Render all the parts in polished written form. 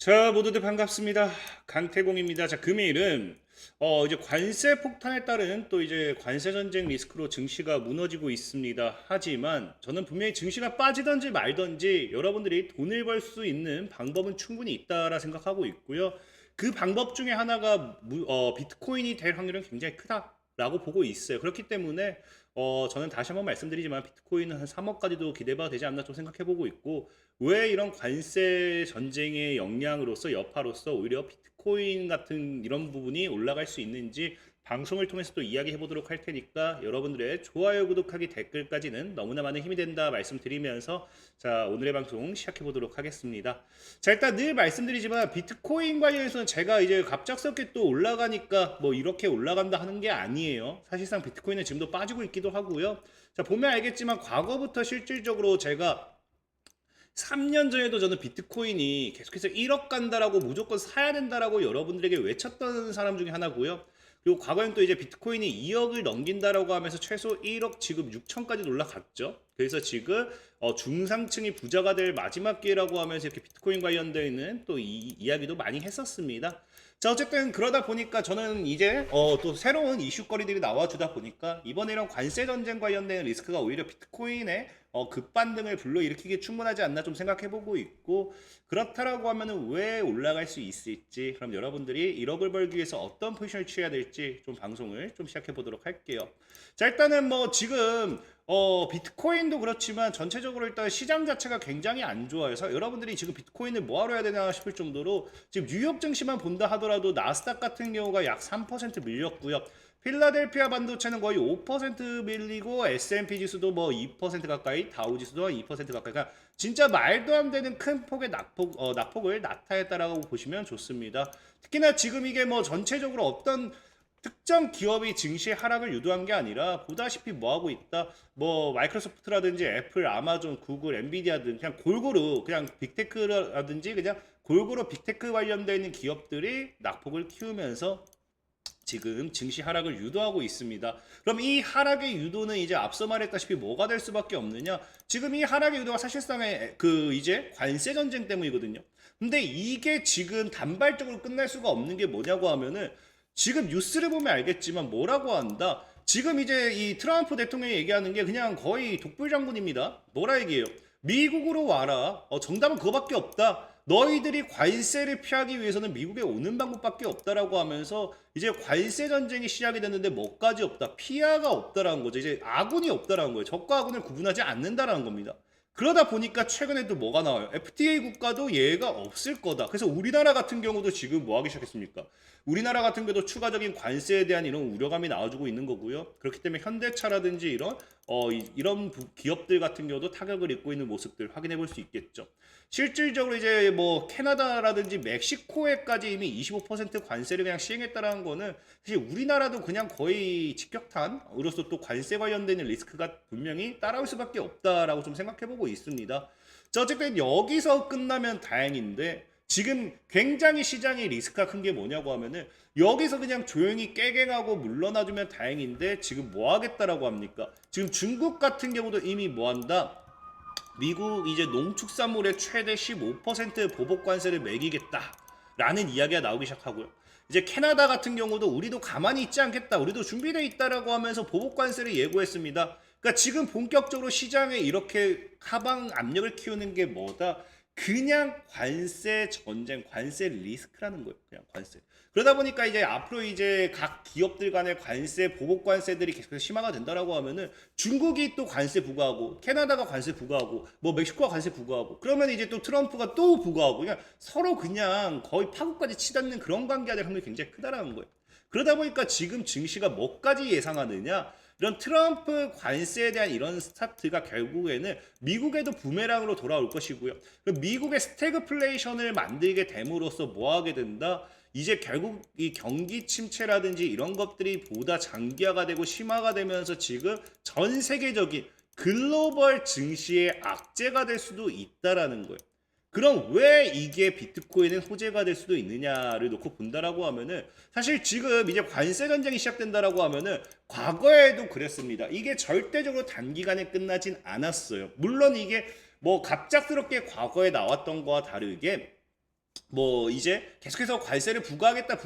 자, 모두들 반갑습니다. 강태공입니다. 자, 금일은 이제 관세 폭탄에 따른 또 이제 관세 전쟁 리스크로 증시가 무너지고 있습니다. 하지만 저는 분명히 증시가 빠지든지 말든지 여러분들이 돈을 벌 수 있는 방법은 충분히 있다라 생각하고 있고요. 그 방법 중에 하나가 비트코인이 될 확률은 굉장히 크다라고 보고 있어요. 그렇기 때문에 저는 다시 한번 말씀드리지만 비트코인은 한 3억까지도 기대봐도 되지 않나 좀 생각해보고 있고, 왜 이런 관세 전쟁의 영향으로서 여파로서 오히려 비트코인 같은 이런 부분이 올라갈 수 있는지 방송을 통해서 또 이야기해 보도록 할 테니까 여러분들의 좋아요, 구독하기, 댓글까지는 너무나 많은 힘이 된다 말씀드리면서, 자, 오늘의 방송 시작해 보도록 하겠습니다. 자, 일단 늘 말씀드리지만 비트코인 관련해서는 제가 이제 갑작스럽게 또 올라가니까 뭐 이렇게 올라간다 하는 게 아니에요. 사실상 비트코인은 지금도 빠지고 있기도 하고요. 자, 보면 알겠지만 과거부터 실질적으로 제가 3년 전에도 저는 비트코인이 계속해서 1억 간다라고 무조건 사야 된다라고 여러분들에게 외쳤던 사람 중에 하나고요. 그리고 과거엔 또 이제 비트코인이 2억을 넘긴다라고 하면서 최소 1억 지금 6천까지 올라갔죠. 그래서 지금 중상층이 부자가 될 마지막 기회라고 하면서 이렇게 비트코인 관련되어 있는 또 이야기도 많이 했었습니다. 자, 어쨌든 그러다 보니까 저는 이제 또 새로운 이슈거리들이 나와주다 보니까 이번에 이런 관세 전쟁 관련된 리스크가 오히려 비트코인의 급반등을 불러일으키기 충분하지 않나 좀 생각해보고 있고, 그렇다라고 하면은 왜 올라갈 수 있을지, 그럼 여러분들이 1억을 벌기 위해서 어떤 포지션을 취해야 될지 좀 방송을 좀 시작해 보도록 할게요. 자, 일단은 뭐 지금 비트코인도 그렇지만 전체적으로 일단 시장 자체가 굉장히 안 좋아요. 여러분들이 지금 비트코인을 뭐하러 해야 되나 싶을 정도로 지금 뉴욕 증시만 본다 하더라도 나스닥 같은 경우가 약 3% 밀렸고요. 필라델피아 반도체는 거의 5% 밀리고, S&P 지수도 뭐 2% 가까이, 다우 지수도 2% 가까이. 그러니까 진짜 말도 안 되는 큰 폭의 낙폭을 나타냈다라고 보시면 좋습니다. 특히나 지금 이게 뭐 전체적으로 어떤 특정 기업이 증시 하락을 유도한 게 아니라 보다시피 뭐 하고 있다. 뭐 마이크로소프트라든지 애플, 아마존, 구글, 엔비디아 등 그냥 골고루 그냥 빅테크라든지 그냥 골고루 빅테크 관련되어 있는 기업들이 낙폭을 키우면서 지금 증시 하락을 유도하고 있습니다. 그럼 이 하락의 유도는 이제 앞서 말했다시피 뭐가 될 수밖에 없느냐? 지금 이 하락의 유도가 사실상의 그 이제 관세 전쟁 때문이거든요. 근데 이게 지금 단발적으로 끝날 수가 없는 게 뭐냐고 하면은, 지금 뉴스를 보면 알겠지만 뭐라고 한다? 지금 이제 이 트럼프 대통령이 얘기하는 게 그냥 거의 독불장군입니다. 뭐라 얘기해요? 미국으로 와라. 정답은 그거밖에 없다. 너희들이 관세를 피하기 위해서는 미국에 오는 방법밖에 없다라고 하면서 이제 관세 전쟁이 시작이 됐는데 뭐까지 없다. 피하가 없다라는 거죠. 이제 아군이 없다라는 거예요. 적과 아군을 구분하지 않는다라는 겁니다. 그러다 보니까 최근에 또 뭐가 나와요? FTA 국가도 얘가 없을 거다. 그래서 우리나라 같은 경우도 지금 뭐 하기 시작했습니까? 우리나라 같은 경우도 추가적인 관세에 대한 이런 우려감이 나와주고 있는 거고요. 그렇기 때문에 현대차라든지 이런 기업들 같은 경우도 타격을 입고 있는 모습들 확인해 볼 수 있겠죠. 실질적으로 이제 뭐 캐나다라든지 멕시코에까지 이미 25% 관세를 그냥 시행했다라는 거는 사실 우리나라도 그냥 거의 직격탄으로서 또 관세 관련된 리스크가 분명히 따라올 수밖에 없다라고 좀 생각해 보고 있습니다. 자, 어쨌든 여기서 끝나면 다행인데, 지금 굉장히 시장의 리스크가 큰 게 뭐냐고 하면은 여기서 그냥 조용히 깨갱하고 물러나주면 다행인데, 지금 뭐 하겠다라고 합니까? 지금 중국 같은 경우도 이미 뭐 한다? 미국 이제 농축산물의 최대 15% 보복 관세를 매기겠다라는 이야기가 나오기 시작하고요. 이제 캐나다 같은 경우도 우리도 가만히 있지 않겠다, 우리도 준비되어 있다라고 하면서 보복 관세를 예고했습니다. 그러니까 지금 본격적으로 시장에 이렇게 하방 압력을 키우는 게 뭐다? 그냥 관세 전쟁, 관세 리스크라는 거예요. 그냥 관세. 그러다 보니까 이제 앞으로 이제 각 기업들 간의 관세, 보복 관세들이 계속해서 심화가 된다라고 하면은 중국이 또 관세 부과하고, 캐나다가 관세 부과하고, 뭐 멕시코가 관세 부과하고, 그러면 이제 또 트럼프가 또 부과하고, 그냥 서로 그냥 거의 파국까지 치닫는 그런 관계가 될 확률이 굉장히 크다라는 거예요. 그러다 보니까 지금 증시가 뭐까지 예상하느냐? 이런 트럼프 관세에 대한 이런 스타트가 결국에는 미국에도 부메랑으로 돌아올 것이고요. 미국의 스태그플레이션을 만들게 됨으로써 뭐 하게 된다? 이제 결국 이 경기 침체라든지 이런 것들이 보다 장기화가 되고 심화가 되면서 지금 전 세계적인 글로벌 증시의 악재가 될 수도 있다라는 거예요. 그럼 왜 이게 비트코인은 호재가 될 수도 있느냐를 놓고 본다라고 하면은, 사실 지금 이제 관세 전쟁이 시작된다라고 하면은 과거에도 그랬습니다. 이게 절대적으로 단기간에 끝나진 않았어요. 물론 이게 뭐 갑작스럽게 과거에 나왔던 거와 다르게 뭐 이제 계속해서 관세를 부과하겠다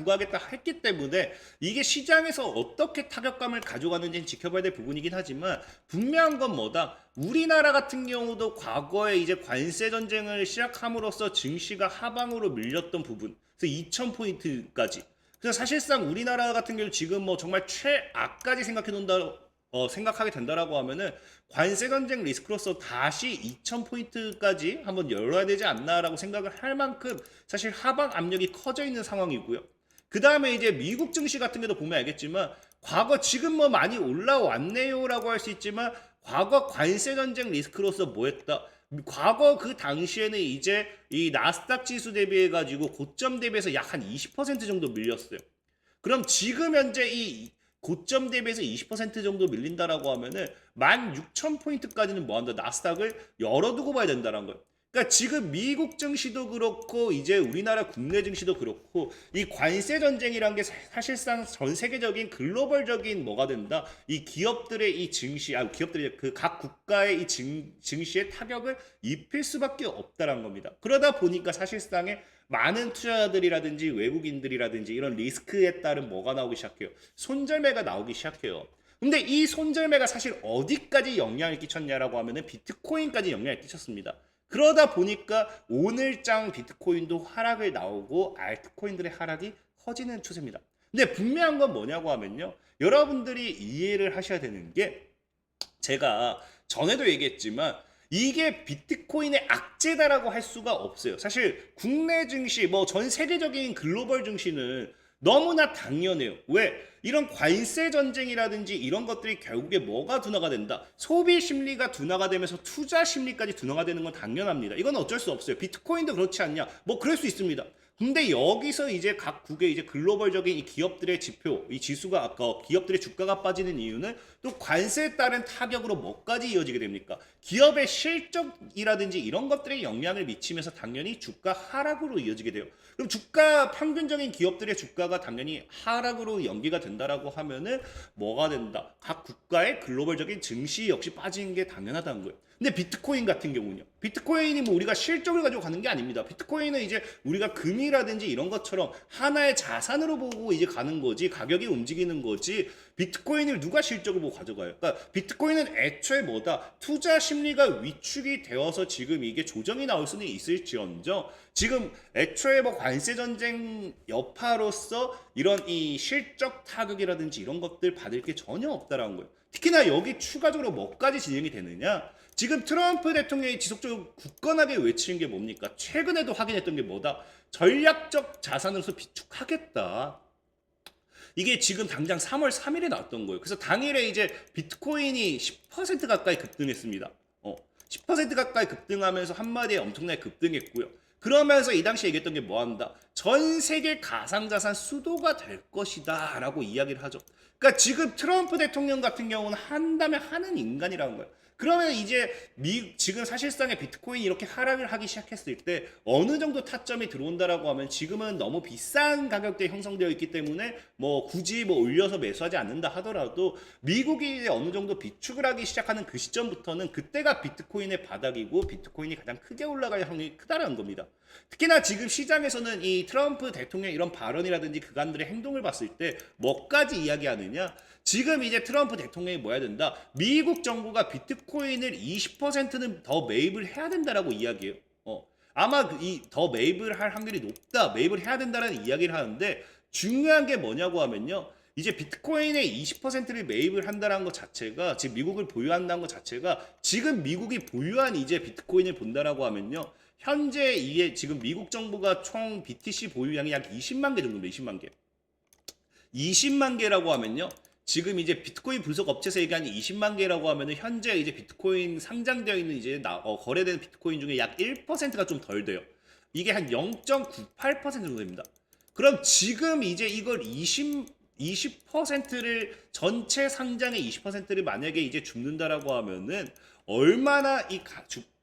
했기 때문에 이게 시장에서 어떻게 타격감을 가져가는지는 지켜봐야 될 부분이긴 하지만 분명한 건 뭐다? 우리나라 같은 경우도 과거에 이제 관세 전쟁을 시작함으로써 증시가 하방으로 밀렸던 부분, 그래서 2000포인트까지. 그래서 사실상 우리나라 같은 경우 지금 뭐 정말 최악까지 생각하게 된다라고 하면은 관세 전쟁 리스크로서 다시 2000포인트까지 한번 열어야 되지 않나라고 생각을 할 만큼 사실 하방 압력이 커져 있는 상황이고요. 그 다음에 이제 미국 증시 같은 경우도 보면 알겠지만 과거 지금 뭐 많이 올라왔네요라고 할 수 있지만 과거 관세 전쟁 리스크로서 뭐했다? 과거 그 당시에는 이제 이 나스닥 지수 대비해 가지고 고점 대비해서 약 한 20% 정도 밀렸어요. 그럼 지금 현재 이 고점 대비해서 20% 정도 밀린다라고 하면은 16,000포인트까지는 뭐한다? 나스닥을 열어두고 봐야 된다는 거예요. 그러니까 지금 미국 증시도 그렇고 이제 우리나라 국내 증시도 그렇고 이 관세 전쟁이란 게 사실상 전 세계적인 글로벌적인 뭐가 된다? 이 기업들의 이 증시, 기업들이 그 각 국가의 이 증시에 타격을 입힐 수밖에 없다라는 겁니다. 그러다 보니까 사실상의 많은 투자자들이라든지 외국인들이라든지 이런 리스크에 따른 뭐가 나오기 시작해요? 손절매가 나오기 시작해요. 근데 이 손절매가 사실 어디까지 영향을 끼쳤냐라고 하면은 비트코인까지 영향을 끼쳤습니다. 그러다 보니까 오늘장 비트코인도 하락을 나오고 알트코인들의 하락이 커지는 추세입니다. 근데 분명한 건 뭐냐고 하면요. 여러분들이 이해를 하셔야 되는 게 제가 전에도 얘기했지만 이게 비트코인의 악재다라고 할 수가 없어요. 사실 국내 증시, 뭐 전 세계적인 글로벌 증시는 너무나 당연해요. 왜? 이런 관세 전쟁이라든지 이런 것들이 결국에 뭐가 둔화가 된다? 소비 심리가 둔화가 되면서 투자 심리까지 둔화가 되는 건 당연합니다. 이건 어쩔 수 없어요. 비트코인도 그렇지 않냐? 뭐 그럴 수 있습니다. 근데 여기서 이제 각국의 이제 글로벌적인 이 기업들의 지표, 이 지수가 아까 기업들의 주가가 빠지는 이유는 또 관세에 따른 타격으로 뭐까지 이어지게 됩니까? 기업의 실적이라든지 이런 것들에 영향을 미치면서 당연히 주가 하락으로 이어지게 돼요. 그럼 주가 평균적인 기업들의 주가가 당연히 하락으로 연기가 된다라고 하면은 뭐가 된다? 각 국가의 글로벌적인 증시 역시 빠지는 게 당연하다는 거예요. 근데 비트코인 같은 경우는요. 비트코인이 뭐 우리가 실적을 가지고 가는 게 아닙니다. 비트코인은 이제 우리가 금이라든지 이런 것처럼 하나의 자산으로 보고 이제 가는 거지, 가격이 움직이는 거지. 비트코인을 누가 실적을 보고 가져가요? 그러니까 비트코인은 애초에 뭐다? 투자 심리가 위축이 되어서 지금 이게 조정이 나올 수는 있을지언정 지금 애초에 뭐 관세 전쟁 여파로서 이런 이 실적 타격이라든지 이런 것들 받을 게 전혀 없다라는 거예요. 특히나 여기 추가적으로 뭐까지 진행이 되느냐? 지금 트럼프 대통령이 지속적으로 굳건하게 외치는 게 뭡니까? 최근에도 확인했던 게 뭐다? 전략적 자산으로서 비축하겠다. 이게 지금 당장 3월 3일에 나왔던 거예요. 그래서 당일에 이제 비트코인이 10% 가까이 급등했습니다. 10% 가까이 급등하면서 한마디에 엄청나게 급등했고요. 그러면서 이 당시에 얘기했던 게 뭐한다? 전 세계 가상자산 수도가 될 것이다 라고 이야기를 하죠. 그러니까 지금 트럼프 대통령 같은 경우는 한다면 하는 인간이라는 거예요. 그러면 이제 지금 사실상의 비트코인이 이렇게 하락을 하기 시작했을 때 어느 정도 타점이 들어온다라고 하면 지금은 너무 비싼 가격대에 형성되어 있기 때문에 뭐 굳이 뭐 올려서 매수하지 않는다 하더라도 미국이 어느 정도 비축을 하기 시작하는 그 시점부터는 그때가 비트코인의 바닥이고 비트코인이 가장 크게 올라갈 확률이 크다라는 겁니다. 특히나 지금 시장에서는 이 트럼프 대통령 이런 발언이라든지 그간들의 행동을 봤을 때 뭐까지 이야기하느냐? 지금 이제 트럼프 대통령이 뭐 해야 된다? 미국 정부가 비트코인을 20%는 더 매입을 해야 된다라고 이야기해요. 아마 이 더 매입을 할 확률이 높다, 매입을 해야 된다라는 이야기를 하는데 중요한 게 뭐냐고 하면요. 이제 비트코인의 20%를 매입을 한다는 것 자체가 지금 미국을 보유한다는 것 자체가 지금 미국이 보유한 이제 비트코인을 본다라고 하면요. 현재 이게 지금 미국 정부가 총 BTC 보유량이 약 20만 개 정도입니다. 20만 개. 20만 개라고 하면요. 지금 이제 비트코인 분석 업체에서 얘기하는 20만 개라고 하면은 현재 이제 비트코인 상장되어 있는 이제 거래되는 비트코인 중에 약 1%가 좀 덜 돼요. 이게 한 0.98% 정도 됩니다. 그럼 지금 이제 이걸 20%를 전체 상장의 20%를 만약에 이제 줍는다라고 하면은 얼마나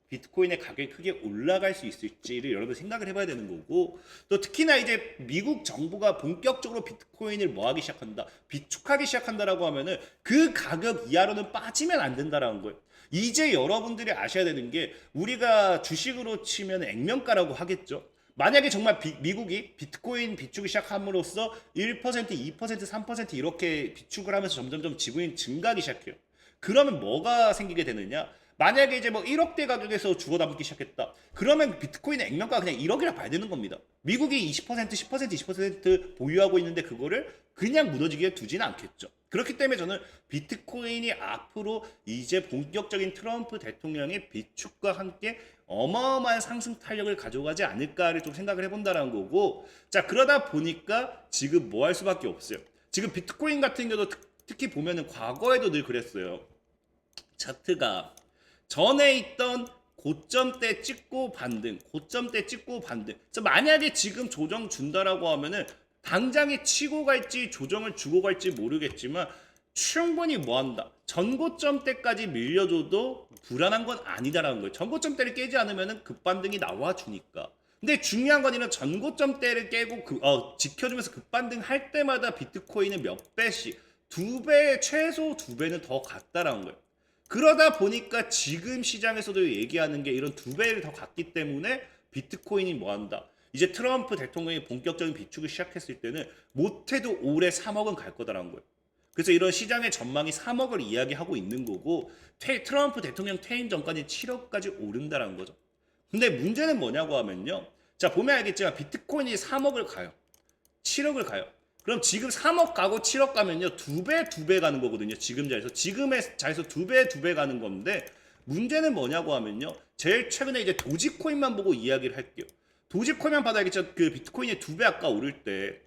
비트코인의 가격이 크게 올라갈 수 있을지를 여러분 생각을 해봐야 되는 거고 또 특히나 이제 미국 정부가 본격적으로 비트코인을 뭐 하기 시작한다 비축하기 시작한다라고 하면은 그 가격 이하로는 빠지면 안 된다라는 거예요. 이제 여러분들이 아셔야 되는 게 우리가 주식으로 치면 액면가라고 하겠죠. 만약에 정말 미국이 비트코인 비축을 시작함으로써 1%, 2%, 3% 이렇게 비축을 하면서 점점점 지분이 증가하기 시작해요. 그러면 뭐가 생기게 되느냐? 만약에 이제 뭐 1억대 가격에서 주워 담기 시작했다. 그러면 비트코인의 액면가가 그냥 1억이라 봐야 되는 겁니다. 미국이 20%, 10%, 20% 보유하고 있는데 그거를 그냥 무너지게 두지는 않겠죠. 그렇기 때문에 저는 비트코인이 앞으로 이제 본격적인 트럼프 대통령의 비축과 함께 어마어마한 상승 탄력을 가져가지 않을까를 좀 생각을 해본다라는 거고, 자 그러다 보니까 지금 뭐 할 수밖에 없어요. 지금 비트코인 같은 경우도 특히 보면은 과거에도 늘 그랬어요. 차트가 전에 있던 고점대 찍고 반등, 고점대 찍고 반등. 그래서 만약에 지금 조정 준다라고 하면은 당장에 치고 갈지 조정을 주고 갈지 모르겠지만 충분히 뭐한다. 전고점대까지 밀려줘도 불안한 건 아니다라는 거예요. 전고점대를 깨지 않으면은 급반등이 나와주니까. 근데 중요한 건 이런 전고점대를 깨고 지켜주면서 급반등 할 때마다 비트코인은 몇 배씩, 두 배, 최소 두 배는 더 갔다라는 거예요. 그러다 보니까 지금 시장에서도 얘기하는 게 이런 두 배를 더 갔기 때문에 비트코인이 뭐한다. 이제 트럼프 대통령이 본격적인 비축을 시작했을 때는 못해도 올해 3억은 갈 거다라는 거예요. 그래서 이런 시장의 전망이 3억을 이야기하고 있는 거고 트럼프 대통령 퇴임 전까지 7억까지 오른다라는 거죠. 근데 문제는 뭐냐고 하면요. 자 보면 알겠지만 비트코인이 3억을 가요. 7억을 가요. 그럼 지금 3억 가고 7억 가면요. 두 배 가는 거거든요. 지금의 자리에서 두 배 가는 건데 문제는 뭐냐고 하면요. 제일 최근에 이제 도지코인만 보고 이야기를 할게요. 도지코인만 봐도 알겠죠. 그 비트코인이 두 배 아까 오를 때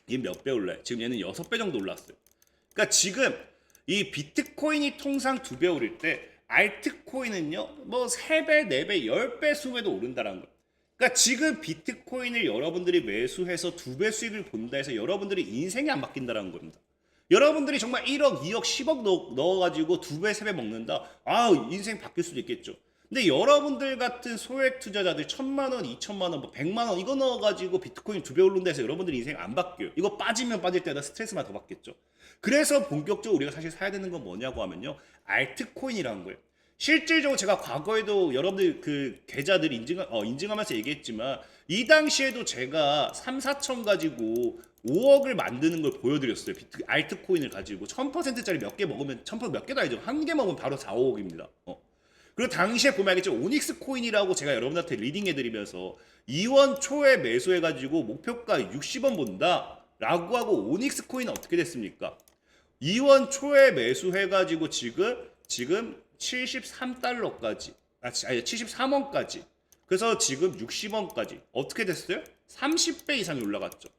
이 몇 배 올라요? 지금 얘는 6배 정도 올랐어요. 그러니까 지금 이 비트코인이 통상 두 배 오를 때 알트코인은요. 뭐 3배, 4배, 10배, 20배도 오른다는 거예요. 그러니까 지금 비트코인을 여러분들이 매수해서 두 배 수익을 본다 해서 여러분들이 인생이 안 바뀐다는 겁니다. 여러분들이 정말 1억, 2억, 10억 넣어가지고 두 배, 세 배 먹는다. 아, 인생 바뀔 수도 있겠죠. 근데 여러분들 같은 소액 투자자들 1,000만 원, 2,000만 원, 뭐 100만 원 이거 넣어가지고 비트코인 두 배 오른다 해서 여러분들 인생 안 바뀌어요. 이거 빠지면 빠질 때마다 스트레스만 더 받겠죠. 그래서 본격적으로 우리가 사실 사야 되는 건 뭐냐고 하면요. 알트코인이라는 거예요. 실질적으로 제가 과거에도 여러분들 그 계좌들 인증하면서 얘기했지만 이 당시에도 제가 3, 4천 가지고 5억을 만드는 걸 보여드렸어요. 알트코인을 가지고 1000%짜리 몇 개 먹으면 1000% 몇 개도 아니죠. 한 개 먹으면 바로 4, 5억입니다. 그리고 당시에 보면 알겠죠. 오닉스 코인이라고 제가 여러분한테 리딩해드리면서 2원 초에 매수해가지고 목표가 60원 본다 라고 하고 오닉스 코인은 어떻게 됐습니까? 2원 초에 매수해가지고 지금 73달러까지, 아니 73원까지. 그래서 지금 60원까지. 어떻게 됐어요? 30배 이상이 올라갔죠.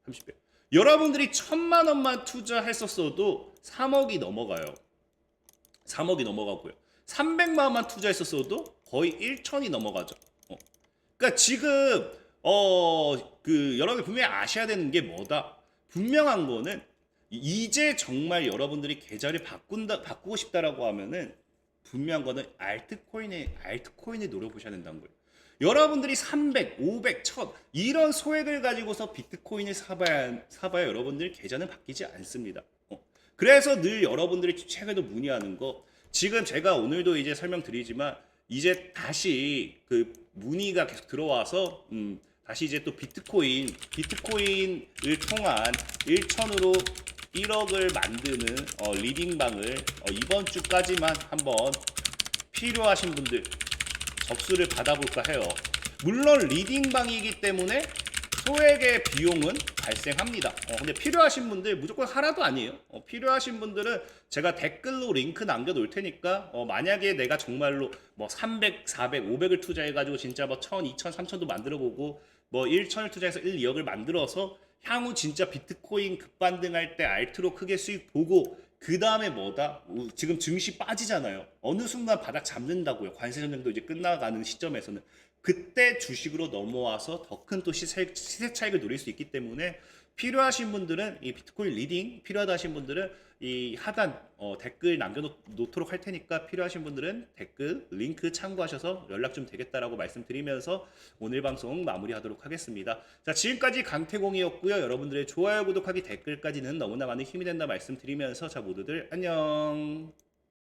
30배. 여러분들이 1,000만 원만 투자했었어도 3억이 넘어가요. 3억이 넘어가고요. 300만 원만 투자했었어도 거의 1천이 넘어가죠. 그러니까 지금 여러분들 분명히 아셔야 되는 게 뭐다? 분명한 거는 이제 정말 여러분들이 계좌를 바꾸고 싶다라고 하면은 분명한 거는 알트코인에 노려보셔야 된다는 거예요. 여러분들이 300, 500, 1000 이런 소액을 가지고서 비트코인을 사봐야 여러분들 계좌는 바뀌지 않습니다. 그래서 늘 여러분들이 최근에도 문의하는 거 지금 제가 오늘도 이제 설명드리지만 이제 다시 그 문의가 계속 들어와서 다시 이제 또 비트코인을 통한 1천으로 1억을 만드는 리딩방을 이번 주까지만 한번 필요하신 분들 접수를 받아볼까 해요. 물론 리딩방이기 때문에 소액의 비용은 발생합니다. 근데 필요하신 분들 무조건 하나도 아니에요. 필요하신 분들은 제가 댓글로 링크 남겨놓을 테니까 만약에 내가 정말로 뭐 300, 400, 500을 투자해가지고 진짜 뭐 1000, 2000, 3000도 만들어보고 뭐 1000을 투자해서 1, 2억을 만들어서 향후 진짜 비트코인 급반등할 때 알트로 크게 수익 보고 그 다음에 뭐다? 지금 증시 빠지잖아요. 어느 순간 바닥 잡는다고요. 관세 전쟁도 이제 끝나가는 시점에서는. 그때 주식으로 넘어와서 더 큰 또 시세 차익을 노릴 수 있기 때문에 필요하신 분들은 이 비트코인 리딩 필요하다 하신 분들은 이 하단 댓글 남겨놓도록 할 테니까 필요하신 분들은 댓글 링크 참고하셔서 연락 좀 되겠다라고 말씀드리면서 오늘 방송 마무리하도록 하겠습니다. 자 지금까지 강태공이었고요. 여러분들의 좋아요 구독하기 댓글까지는 너무나 많은 힘이 된다 말씀드리면서 자 모두들 안녕.